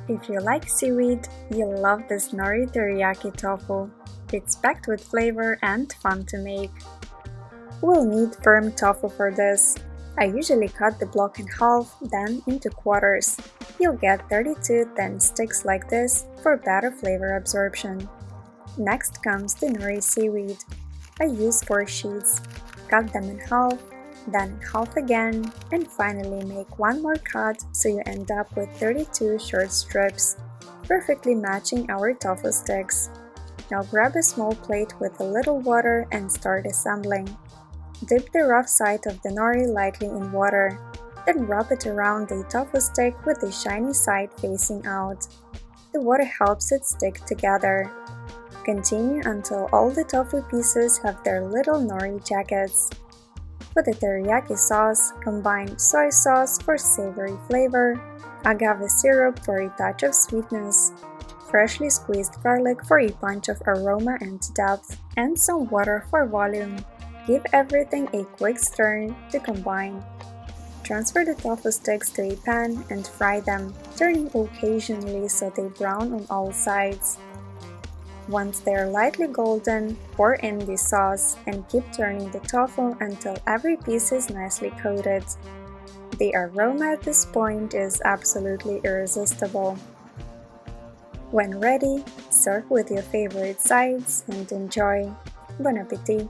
If you like seaweed, you'll love this Nori Teriyaki Tofu. It's packed with flavor and fun to make. We'll need firm tofu for this. I usually cut the block in half, then into quarters. You'll get 32 thin sticks like this for better flavor absorption. Next comes the Nori seaweed. I use 4 sheets. Cut them in half, then in half again, and finally make one more cut so you end up with 32 short strips, perfectly matching our tofu sticks. Now grab a small plate with a little water and start assembling. Dip the rough side of the nori lightly in water, then rub it around the tofu stick with the shiny side facing out. The water helps it stick together. Continue until all the tofu pieces have their little nori jackets. For the teriyaki sauce, combine soy sauce for savory flavor, agave syrup for a touch of sweetness, freshly squeezed garlic for a punch of aroma and depth, and some water for volume. Give everything a quick stir to combine. Transfer the tofu sticks to a pan and fry them, turning occasionally so they brown on all sides. Once they are lightly golden, pour in the sauce and keep turning the tofu until every piece is nicely coated. The aroma at this point is absolutely irresistible. When ready, serve with your favorite sides and enjoy. Bon appetit!